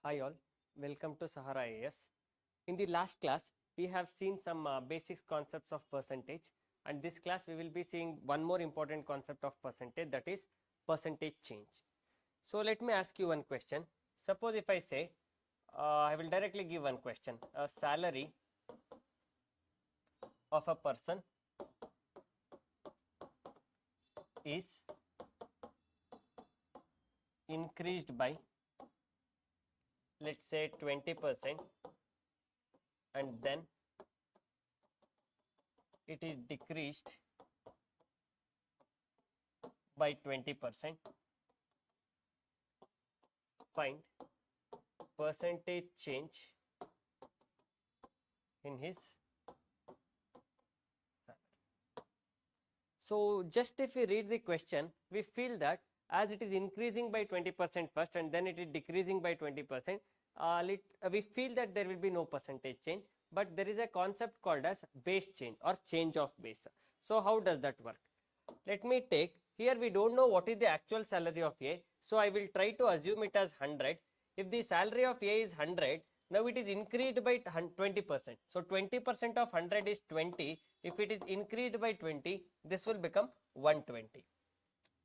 Hi all, welcome to Sahara AS. In the last class, we have seen some basic concepts of percentage, and this class we will be seeing one more important concept of percentage, that is percentage change. So let me ask you one question. Suppose if I say, I will directly give one question, a salary of a person is increased by, let's say, 20%, and then it is decreased by 20%. Find percentage change in his salary. So just if we read the question, we feel that as it is increasing by 20% first and then it is decreasing by 20%, we feel that there will be no percentage change, but there is a concept called as base change or change of base. So how does that work? Let me take, here we don't know what is the actual salary of A, so I will try to assume it as 100. If the salary of A is 100, now it is increased by 20%. So 20% of 100 is 20. If it is increased by 20, this will become 120.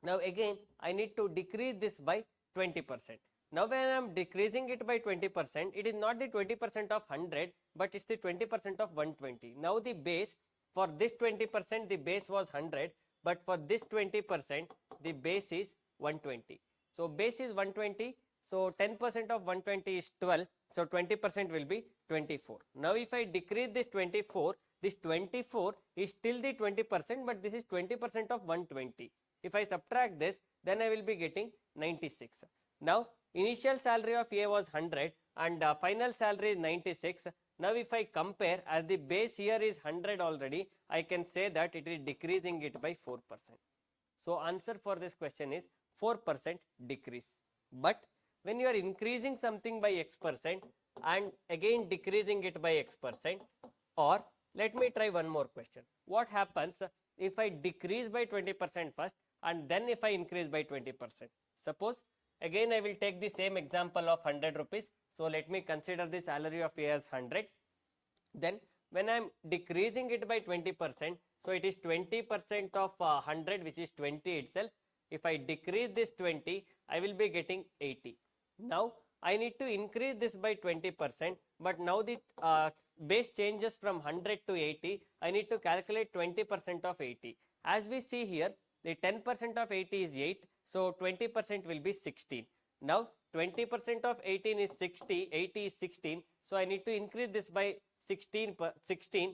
Now again, I need to decrease this by 20%. Now when I am decreasing it by 20%, it is not the 20% of 100, but it's the 20% of 120. Now the base, for this 20%, the base was 100, but for this 20%, the base is 120. So base is 120, so 10% of 120 is 12, so 20% will be 24. Now if I decrease this 24, this 24 is still the 20%, but this is 20% of 120. If I subtract this, then I will be getting 96. Now initial salary of A was 100 and final salary is 96. Now if I compare, as the base here is 100 already, I can say that it is decreasing it by 4%. So answer for this question is 4% decrease. But when you are increasing something by X% and again decreasing it by X%, or let me try one more question. What happens if I decrease by 20% first and then if I increase by 20%? Suppose again I will take the same example of 100 rupees. So let me consider the salary of A as 100. Then when I am decreasing it by 20%, so it is 20% of 100, which is 20 itself. If I decrease this 20, I will be getting 80. Now I need to increase this by 20%, but now the base changes from 100 to 80. I need to calculate 20% of 80. As we see here, the 10% of 80 is 8, so 20% will be 16. Now 20% of 18 is 60, 80 is 16, so I need to increase this by 16,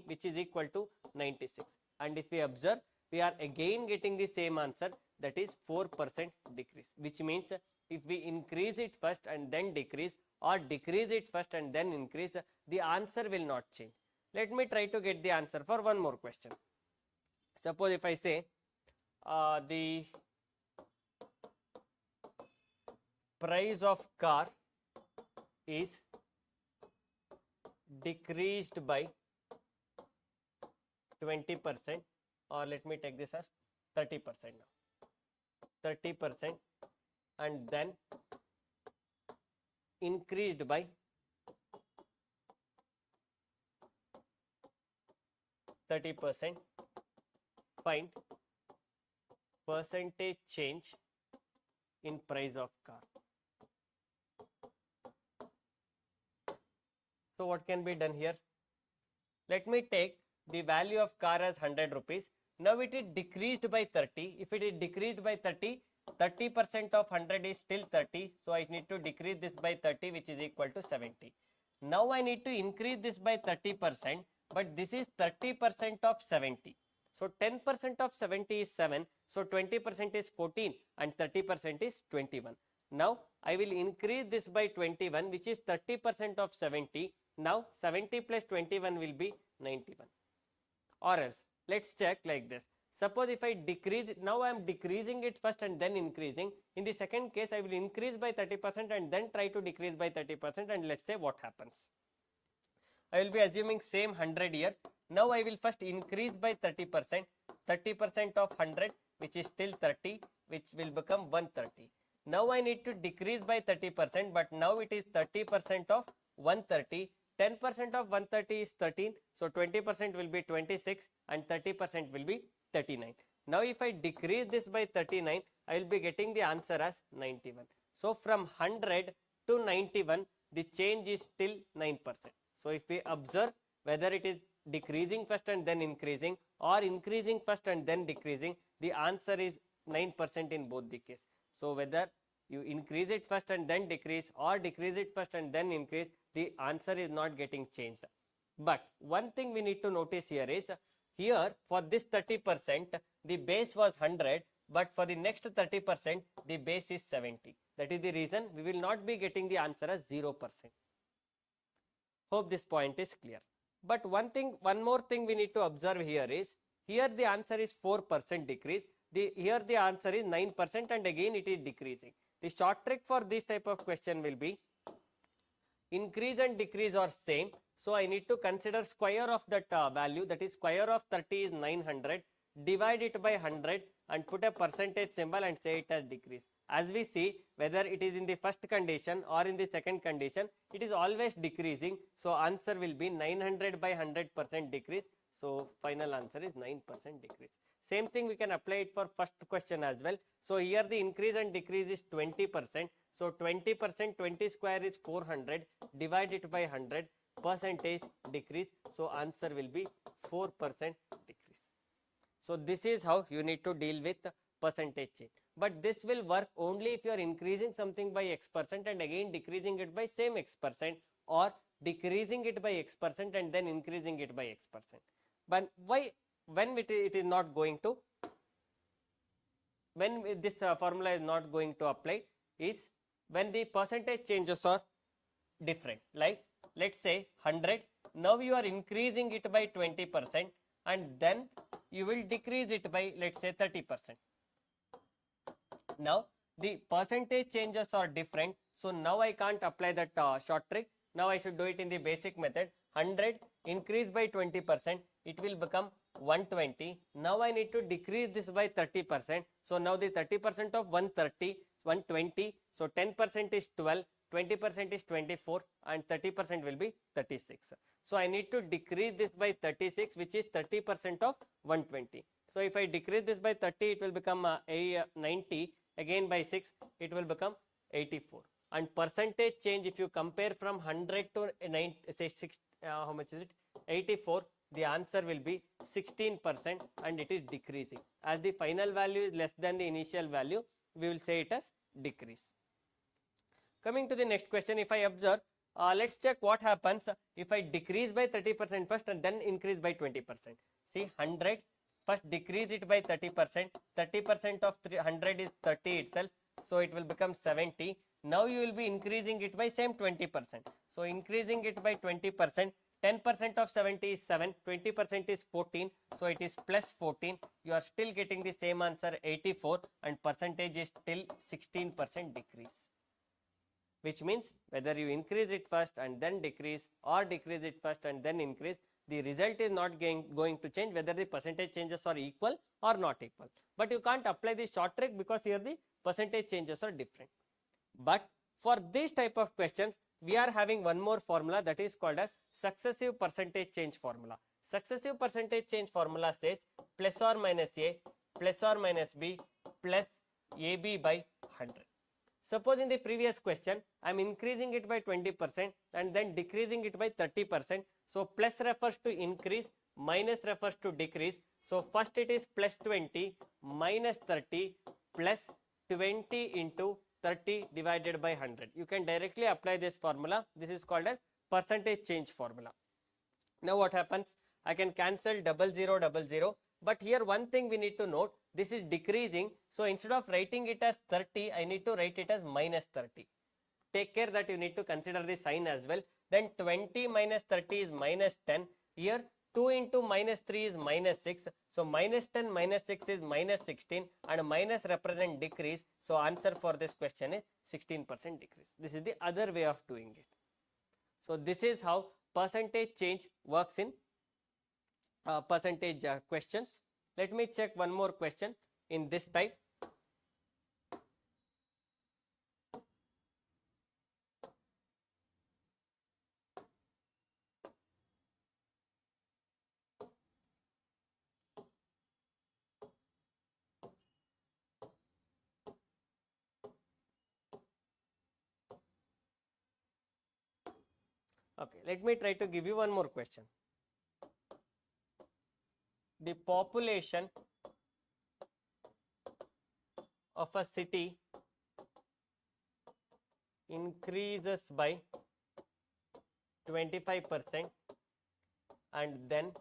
which is equal to 96. And if we observe, we are again getting the same answer, that is 4% decrease, which means if we increase it first and then decrease, or decrease it first and then increase, the answer will not change. Let me try to get the answer for one more question. Suppose if I say the price of car is decreased by 20%, or let me take this as 30% now, 30%, and then increased by 30%. Find percentage change in price of car. So what can be done here? Let me take the value of car as 100 rupees. Now it is decreased by 30. If it is decreased by 30, 30% of 100 is still 30. So I need to decrease this by 30, which is equal to 70. Now I need to increase this by 30%, but this is 30% of 70. So 10% of 70 is 7. So 20% is 14 and 30% is 21. Now I will increase this by 21, which is 30% of 70. Now 70 plus 21 will be 91. Or else, let's check like this. Suppose if I decrease, now I am decreasing it first and then increasing. In the second case, I will increase by 30% and then try to decrease by 30%, and let's say what happens. I will be assuming same 100 here. Now I will first increase by 30%, 30% of 100, which is still 30, which will become 130. Now I need to decrease by 30%, but now it is 30% of 130. 10% of 130 is 13. So 20% will be 26 and 30% will be 39. Now if I decrease this by 39, I will be getting the answer as 91. So from 100 to 91, the change is still 9%. So if we observe whether it is decreasing first and then increasing or increasing first and then decreasing, the answer is 9% in both the case. So whether you increase it first and then decrease or decrease it first and then increase, the answer is not getting changed. But one thing we need to notice here is, here for this 30%, the base was 100, but for the next 30%, the base is 70. That is the reason we will not be getting the answer as 0%. Hope this point is clear. But one more thing we need to observe here is, here the answer is 4% decrease. Here the answer is 9% and again it is decreasing. The short trick for this type of question will be, increase and decrease are same. So I need to consider square of that value, that is square of 30 is 900, divide it by 100 and put a percentage symbol and say it as decrease. As we see, whether it is in the first condition or in the second condition, it is always decreasing. So answer will be 900 by 100% decrease. So final answer is 9% decrease. Same thing we can apply it for first question as well. So here the increase and decrease is 20%. So 20%, 20 square is 400, divide it by 100, percentage decrease. So answer will be 4% decrease. So this is how you need to deal with percentage change. But this will work only if you are increasing something by X% and again decreasing it by same X%, or decreasing it by X% and then increasing it by X%. But why, when it is not going to, when this formula is not going to apply, is when the percentage changes are different. Like let's say 100, now you are increasing it by 20% and then you will decrease it by, let's say, 30%. Now the percentage changes are different, so now I can't apply that short trick. Now I should do it in the basic method. 100 increase by 20%, it will become 120. Now I need to decrease this by 30%. So now the 30% of 130, 120. So 10% is 12, 20% is 24 and 30% will be 36. So I need to decrease this by 36, which is 30% of 120. So if I decrease this by 30, it will become 90. Again by 6, it will become 84. And percentage change, if you compare from 100 to 9, say 6, how much is it? 84. The answer will be 16% and it is decreasing. As the final value is less than the initial value, we will say it as decrease. Coming to the next question, if I observe, let's check what happens if I decrease by 30% first and then increase by 20%. See, 100, first decrease it by 30%. 30% of 100 is 30 itself. So it will become 70. Now you will be increasing it by same 20%. So increasing it by 20%. 10% of 70 is 7, 20% is 14, so it is plus 14. You are still getting the same answer, 84, and percentage is still 16% decrease. Which means whether you increase it first and then decrease, or decrease it first and then increase, the result is not going to change whether the percentage changes are equal or not equal. But you can't apply the short trick because here the percentage changes are different. But for this type of questions, we are having one more formula, that is called as successive percentage change formula. Successive percentage change formula says plus or minus A plus or minus B plus AB by 100. Suppose in the previous question, I am increasing it by 20% and then decreasing it by 30%. So plus refers to increase, minus refers to decrease. So first it is plus 20 minus 30 plus 20 into 30 divided by 100. You can directly apply this formula. This is called as percentage change formula. Now what happens? I can cancel 00, 00. But here one thing we need to note, this is decreasing. So instead of writing it as 30, I need to write it as minus 30. Take care that you need to consider the sign as well. Then 20 minus 30 is minus 10. Here 2 into minus 3 is minus 6. So minus 10 minus 6 is minus 16 and minus represent decrease. So answer for this question is 16% decrease. This is the other way of doing it. So this is how percentage change works in percentage questions. Let me check one more question in this type. Okay, let me try to give you one more question. The population of a city increases by 25% and then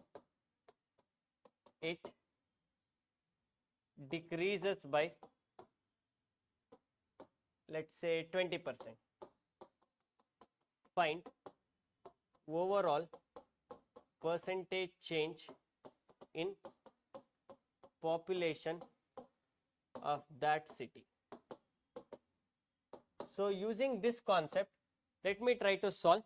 it decreases by, let's say, 20%. Find overall percentage change in population of that city. So using this concept, let me try to solve.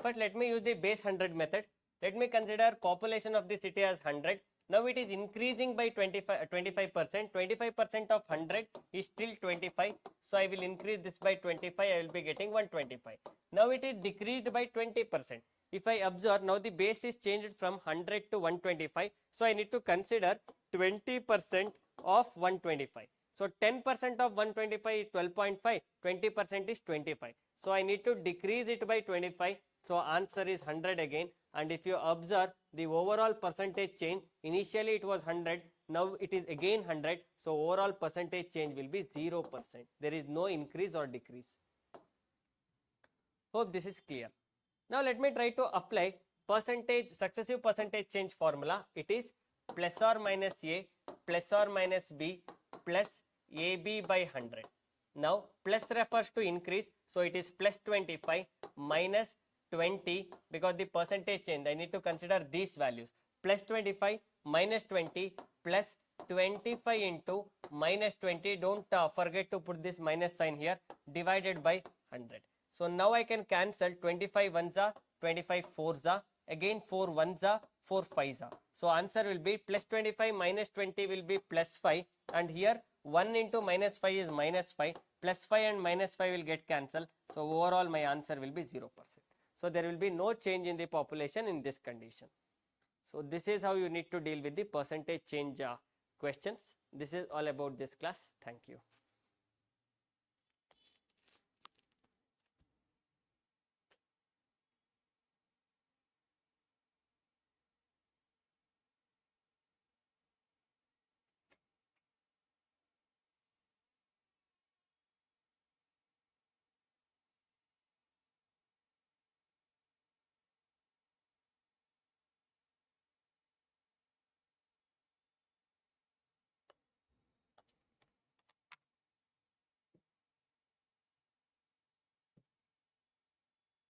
But let me use the base 100 method. Let me consider population of the city as 100. Now it is increasing by 25%. 25% of 100 is still 25. So I will increase this by 25. I will be getting 125. Now it is decreased by 20%. If I observe, now the base is changed from 100 to 125. So I need to consider 20% of 125. So 10% of 125 is 12.5. 20% is 25. So I need to decrease it by 25. So answer is 100 again, and if you observe the overall percentage change, initially it was 100, now it is again 100, so overall percentage change will be 0%. There is no increase or decrease. Hope this is clear. Now let me try to apply successive percentage change formula. It is plus or minus A plus or minus B plus AB by 100. Now plus refers to increase, so it is plus 25 minus 20, because the percentage change, I need to consider these values. Plus 25 minus 20 plus 25 into minus 20, don't forget to put this minus sign here, divided by 100. So now I can cancel 25 ones are 25 fours are, again 4 ones are 4 fives are. So answer will be plus 25 minus 20 will be plus 5, and here 1 into minus 5 is minus 5, plus 5 and minus 5 will get cancelled. So overall my answer will be 0%. So there will be no change in the population in this condition. So this is how you need to deal with the percentage change questions. This is all about this class. Thank you.